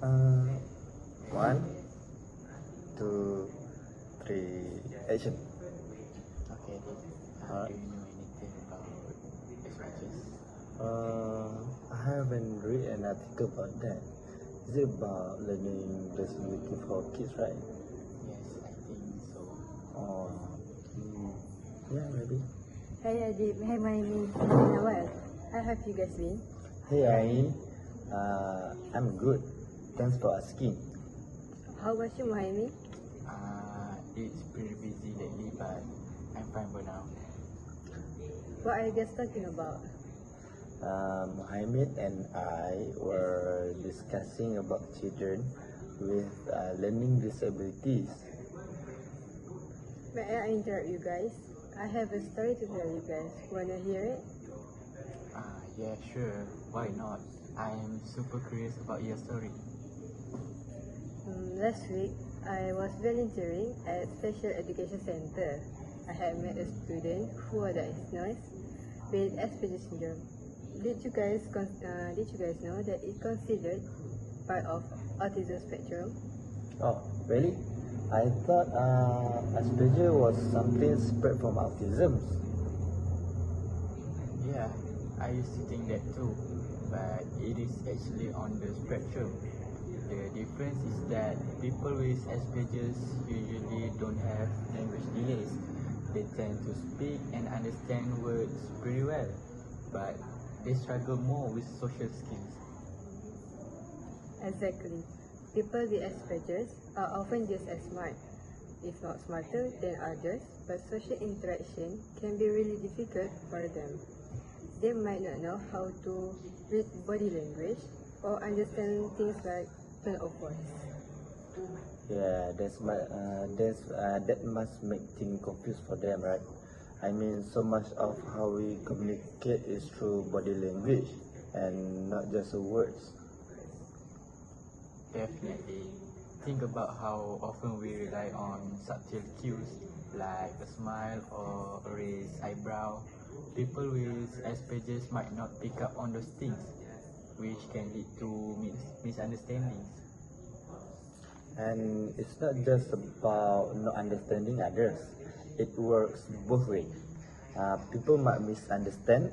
Uh, One, two, three, action. Okay. Do you know anything about Asperger's? I haven't read an article about that. Is it about learning disability for kids, right? Yes, I think so. Or yeah, maybe. Hey Adib, hey Maimi, Nawal. How have you guys been? Hey Ain, I'm good. Thanks for asking. How was you, Maimi? It's pretty busy lately, but I'm fine for now. What are you guys talking about? Mohammed and I were discussing about children with learning disabilities. May I interrupt you guys? I have a story to tell you guys. Wanna hear it? Yeah, sure. Why not? I'm super curious about your story. Last week, I was volunteering at Special Education Center. I had met a student who was diagnosed with Asperger syndrome. Did you guys know that it's considered part of autism spectrum? Oh, really? I thought Asperger was something spread from autism. Yeah, I used to think that too, but it is actually on the spectrum. The difference is that people with Asperger's usually don't have language delays. They tend to speak and understand words pretty well, but they struggle more with social skills. Exactly. People with Asperger's are often just as smart, if not smarter than others, but social interaction can be really difficult for them. They might not know how to read body language or understand things like tone of voice. Yeah, that must make things confused for them, right? I mean, so much of how we communicate is through body language and not just words. Definitely. Think about how often we rely on subtle cues like a smile or a raised eyebrow. People with Asperger's might not pick up on those things, which can lead to misunderstandings. And it's not just about not understanding others. It works both ways. People might misunderstand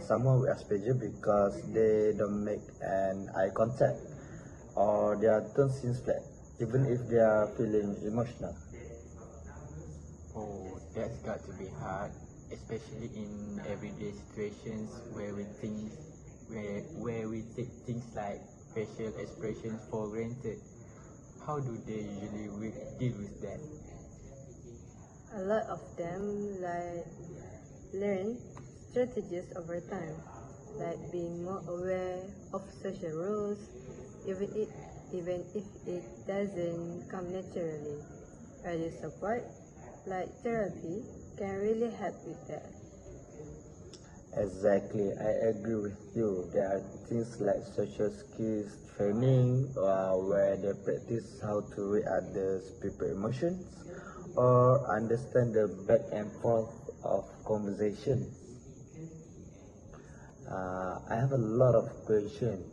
someone with Asperger because they don't make an eye contact or their tone seems flat, even if they are feeling emotional. Oh, that's got to be hard, especially in everyday situations where we take things like facial expressions for granted. How do they usually deal with that? A lot of them learn strategies over time, like being more aware of social rules, even if it doesn't come naturally. Early support, like therapy, can really help with that. Exactly, I agree with you. There are things like social skills training where they practice how to read others' people's emotions or understand the back and forth of conversation. I have a lot of questions.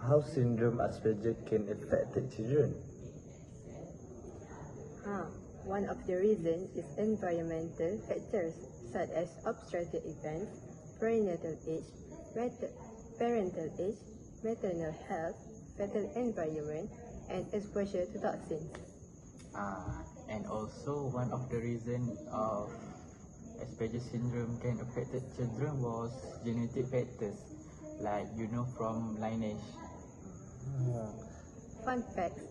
How syndrome Asperger can affect the children? One of the reasons is environmental factors such as obstructed events, perinatal age, parental age, maternal health, fetal environment, and exposure to toxins. And also one of the reasons of Asperger syndrome can affect the children was genetic factors, like from lineage. Uh, Fun facts.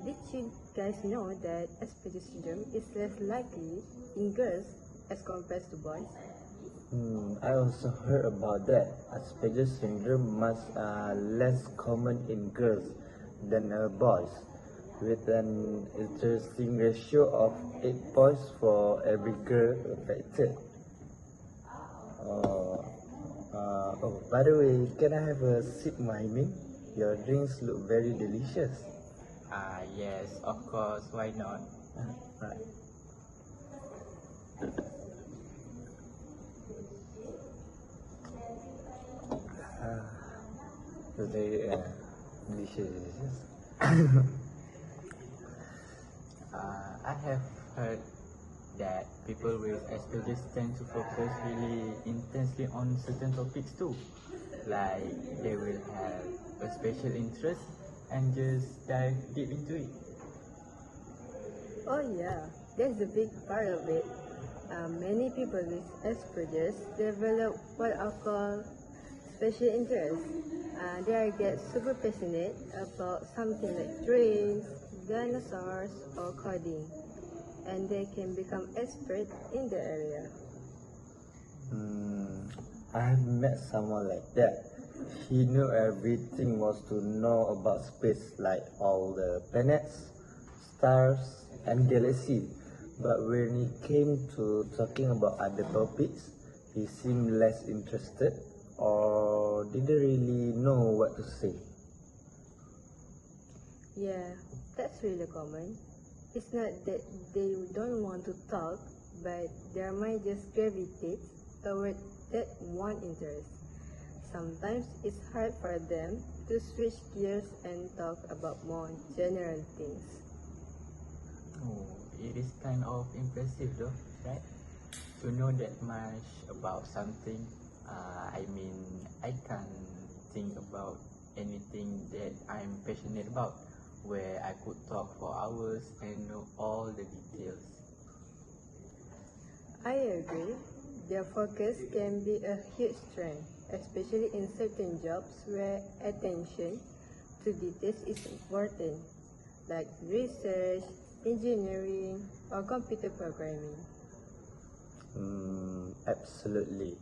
Did you guys know that Asperger syndrome is less likely in girls as compared to boys? I also heard about that. Asperger syndrome much less common in girls than boys, with an interesting ratio of 8 points for every girl affected. Uh, by the way, can I have a sip, Mahimin? Your drinks look very delicious. Yes, of course, why not? Right. Very delicious. I have heard that people with Asperger tend to focus really intensely on certain topics too. Like they will have a special interest and just dive deep into it. Oh yeah, that's a big part of it. Many people with Asperger's develop what I call special interest. They get super passionate about something like trains, dinosaurs, or coding, and they can become expert in the area. I have met someone like that. He knew everything was to know about space, like all the planets, stars, and galaxies. But when it came to talking about other topics, he seemed less interested or didn't really know what to say. Yeah, that's really common. It's not that they don't want to talk, but their mind just gravitates toward that one interest. Sometimes it's hard for them to switch gears and talk about more general things. Oh, it is kind of impressive though, right? To know that much about something. I can't think about anything that I'm passionate about, where I could talk for hours and know all the details. I agree. Their focus can be a huge strength, especially in certain jobs where attention to details is important, like research, engineering, or computer programming. Absolutely.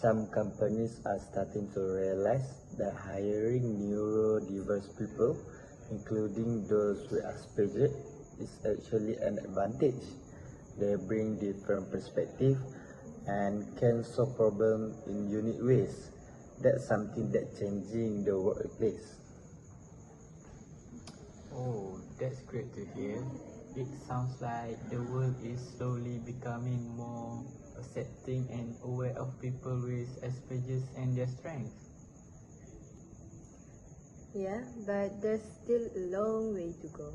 Some companies are starting to realize that hiring neurodiverse people, including those with Asperger, is actually an advantage. They bring different perspectives and can solve problems in unique ways. That's something that's changing the workplace. Oh, that's great to hear. It sounds like the world is slowly becoming more accepting and aware of people with Asperger's and their strengths. Yeah, but there's still a long way to go.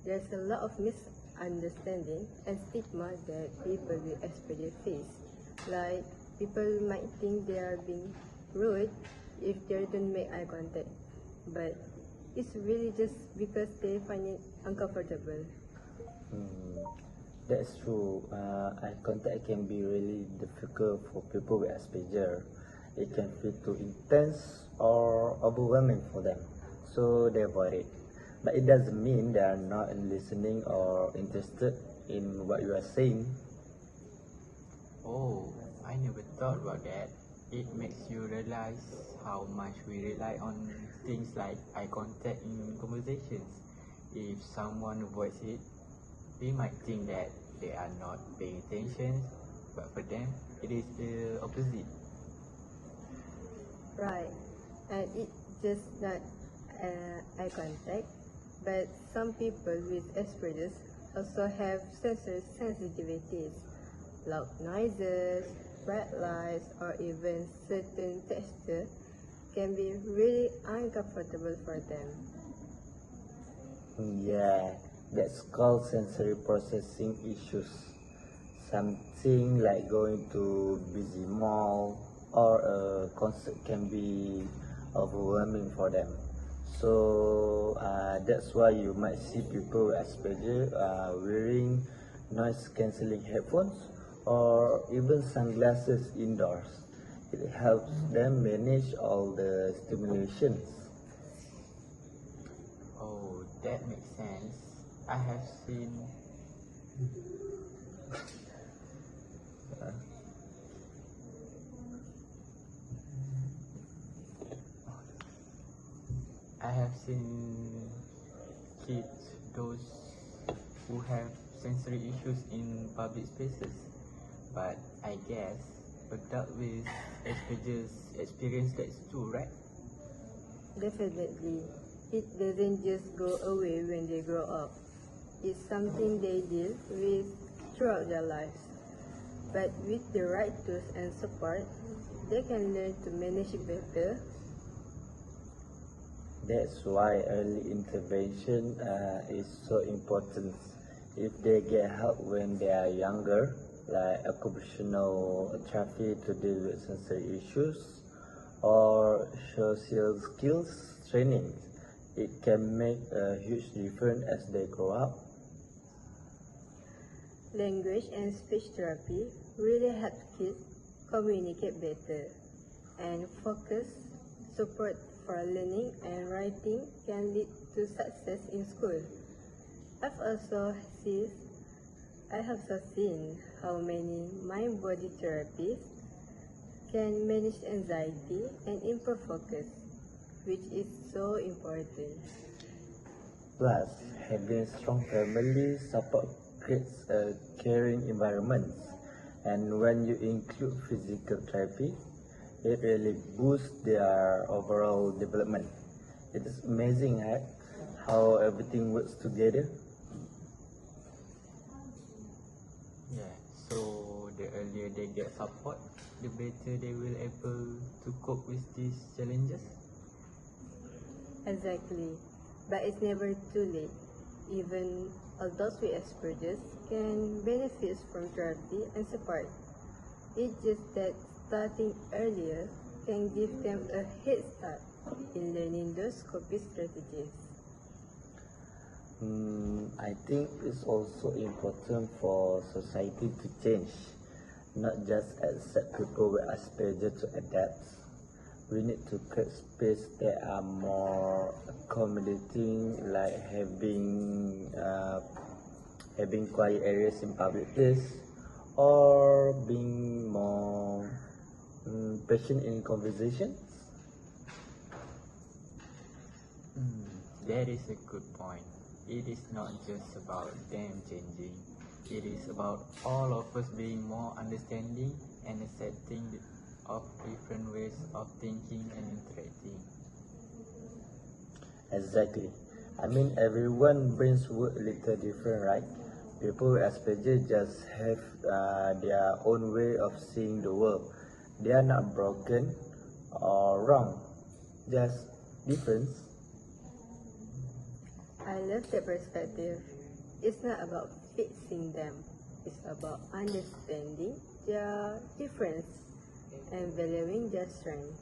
There's a lot of misunderstanding and stigma that people with Asperger face. Like, people might think they are being rude if they don't make eye contact, but it's really just because they find it uncomfortable. Hmm, that's true. Eye contact can be really difficult for people with Asperger. It can feel too intense or overwhelming for them, so they avoid it. But it doesn't mean they are not listening or interested in what you are saying. Oh, I never thought about that. It makes you realize how much we rely on things like eye contact in conversations. If someone avoids it, we might think that they are not paying attention, but for them, it is the opposite. Right, and it's just not eye contact, but some people with Asperger's also have sensory sensitivities. Loud noises, bright lights, or even certain texture can be really uncomfortable for them. Yeah, that's called sensory processing issues. Something like going to busy mall or a concert can be overwhelming for them. So that's why you might see people with Asperger wearing noise cancelling headphones or even sunglasses indoors. It helps them manage all the stimulations. Oh, that makes sense. I have seen I have seen kids, those who have sensory issues in public spaces, but I guess adults with Asperger's experience that too, right? Definitely, it doesn't just go away when they grow up. It's something they deal with throughout their lives. But with the right tools and support, they can learn to manage it better. That's why early intervention is so important. If they get help when they are younger, like occupational therapy to deal with sensory issues or social skills training, it can make a huge difference as they grow up. Language and speech therapy really help kids communicate better and focus. Support for learning and writing can lead to success in school. I've also seen I have also seen how many mind-body therapies can manage anxiety and improve focus, which is so important. Plus, having strong family support creates a caring environment, and when you include physical therapy, it really boosts their overall development. It is amazing how everything works together. Yeah, so the earlier they get support, the better they will able to cope with these challenges. Exactly, but it's never too late. Even adults with Asperger's can benefit from therapy and support. It's just that starting earlier can give them a head start in learning those coping strategies. I think it's also important for society to change, not just accept people with Asperger to adapt. We need to create space that are more accommodating, like having quiet areas in public place, or being more patient in conversation. That is a good point. It is not just about them changing. It is about all of us being more understanding and accepting of different ways of thinking and interacting. Exactly. I mean, everyone brains work a little different, right? People with Asperger just have their own way of seeing the world. They are not broken or wrong, just different. I love that perspective. It's not about fixing them, it's about understanding their difference and valuing their strength.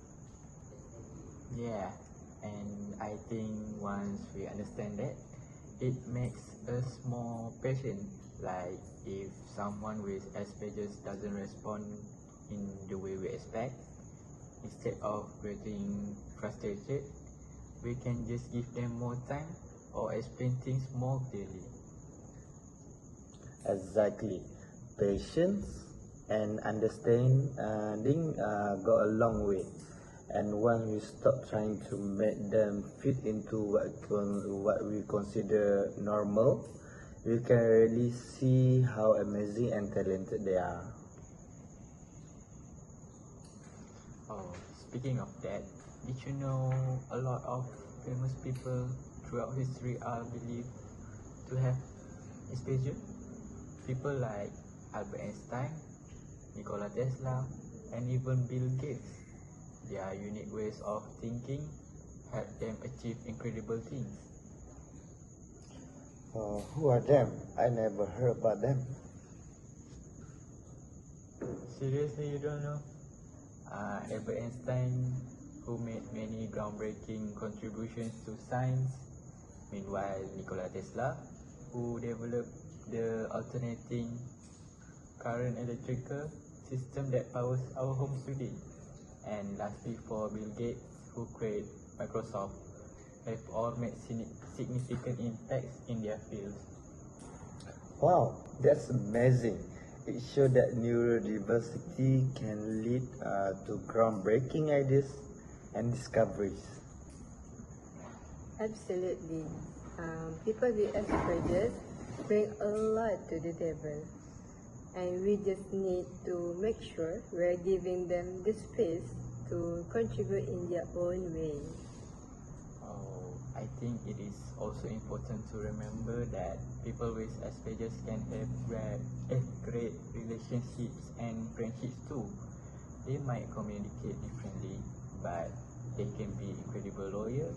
Yeah, and I think once we understand that, it makes us more patient. Like if someone with Asperger's doesn't respond in the way we expect, instead of getting frustrated, we can just give them more time or explain things more clearly. Exactly. Patience and understanding go a long way. And once we stop trying to make them fit into what we consider normal, we can really see how amazing and talented they are. Oh, speaking of that, did you know a lot of famous people throughout history are believed to have Asperger? People like Albert Einstein, Nikola Tesla, and even Bill Gates. Their unique ways of thinking help them achieve incredible things. Who are them? I never heard about them. Seriously, you don't know? Albert Einstein, who made many groundbreaking contributions to science. Meanwhile, Nikola Tesla, who developed the alternating current electrical system that powers our homes today. And lastly, for Bill Gates, who created Microsoft, have all made significant impacts in their fields. Wow, that's amazing. It shows that neurodiversity can lead to groundbreaking ideas and discoveries. Absolutely. People with Asperger's bring a lot to the table, and we just need to make sure we're giving them the space to contribute in their own way. I think it is also important to remember that people with Asperger's can have great relationships and friendships too. They might communicate differently, but they can be incredibly loyal,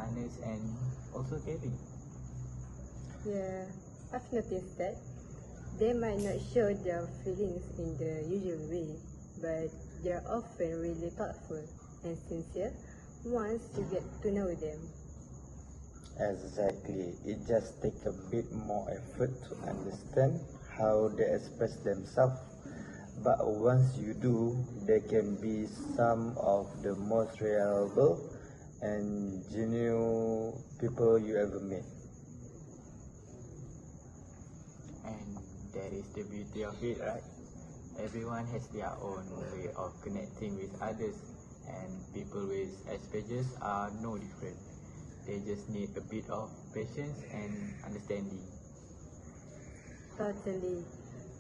honest and also caring. Yeah, I've noticed that they might not show their feelings in the usual way, but they're often really thoughtful and sincere once you get to know them. Exactly. It just takes a bit more effort to understand how they express themselves. But once you do, they can be some of the most reliable and genuine people you ever met. And that is the beauty of it, right? Everyone has their own way of connecting with others, and people with Asperger's are no different. They just need a bit of patience and understanding. Totally.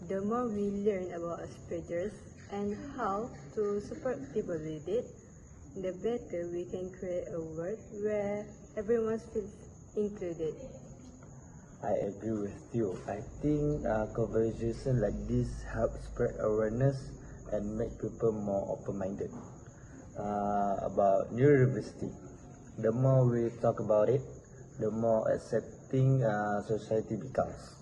The more we learn about Asperger's and how to support people with it, the better we can create a world where everyone feels included. I agree with you. I think conversation like this help spread awareness and make people more open-minded about neurodiversity. The more we talk about it, the more accepting society becomes.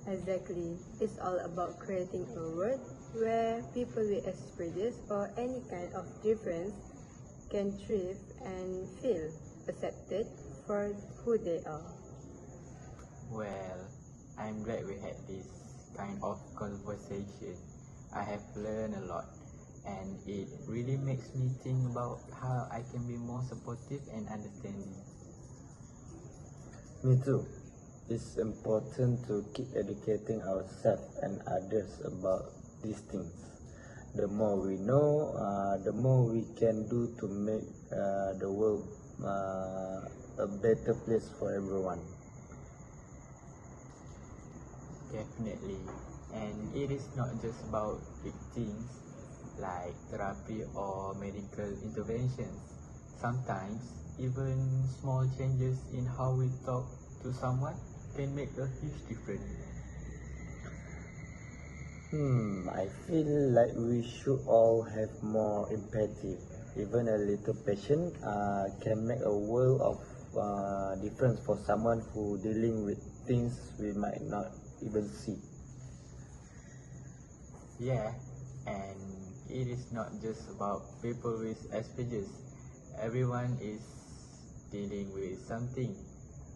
Exactly. It's all about creating a world where people with Asperger's or any kind of difference can thrive and feel accepted for who they are. Well, I'm glad we had this kind of conversation. I have learned a lot, and it really makes me think about how I can be more supportive and understanding. Me too. It's important to keep educating ourselves and others about these things. The more we know, the more we can do to make the world a better place for everyone. Definitely. And it is not just about big things like therapy or medical interventions. Sometimes, even small changes in how we talk to someone can make a huge difference. I feel like we should all have more empathy. Even a little patience can make a world of difference for someone who dealing with things we might not even see. Yeah, and it is not just about people with Asperger's. Everyone is dealing with something,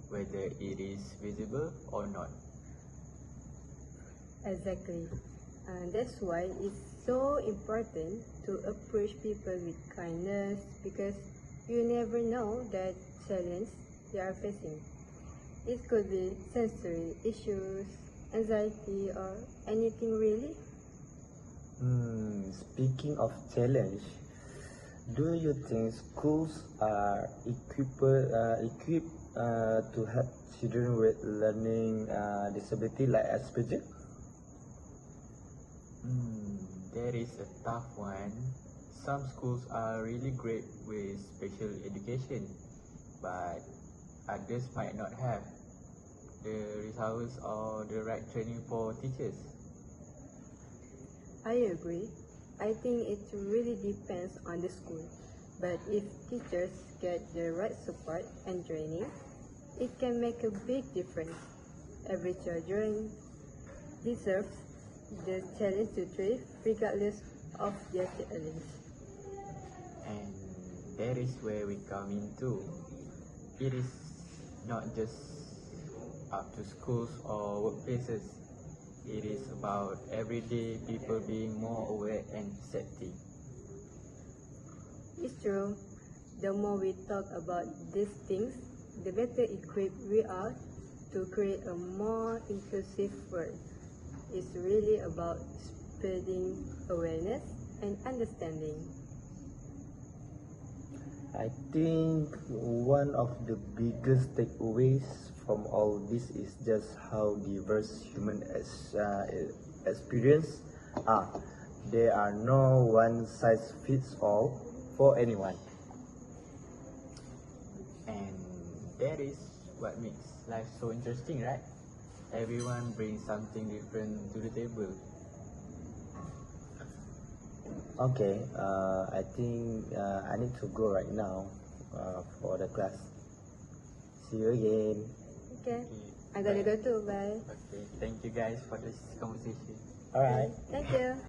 whether it is visible or not. Exactly. And that's why it's so important to approach people with kindness because you never know that challenge they are facing. It could be sensory issues, anxiety, or anything really. Speaking of challenge, do you think schools are equipped to help children with learning disability like Asperger? That is a tough one. Some schools are really great with special education, but others might not have the resources or the right training for teachers. I agree. I think it really depends on the school. But if teachers get the right support and training, it can make a big difference. Every children deserves the challenge to thrive regardless of their challenge. And that is where we come in too. It is not just up to schools or workplaces. It is about everyday people being more aware and accepting. It's true. The more we talk about these things, the better equipped we are to create a more inclusive world. It's really about spreading awareness and understanding. I think one of the biggest takeaways from all this is just how diverse human experience are. There are no one size fits all for anyone. And that is what makes life so interesting, right? Everyone brings something different to the table. Okay, I think I need to go right now. for the class. See you again. Okay. Okay. I gotta go too. Bye. Okay. Thank you guys for this conversation. Alright. Thank you.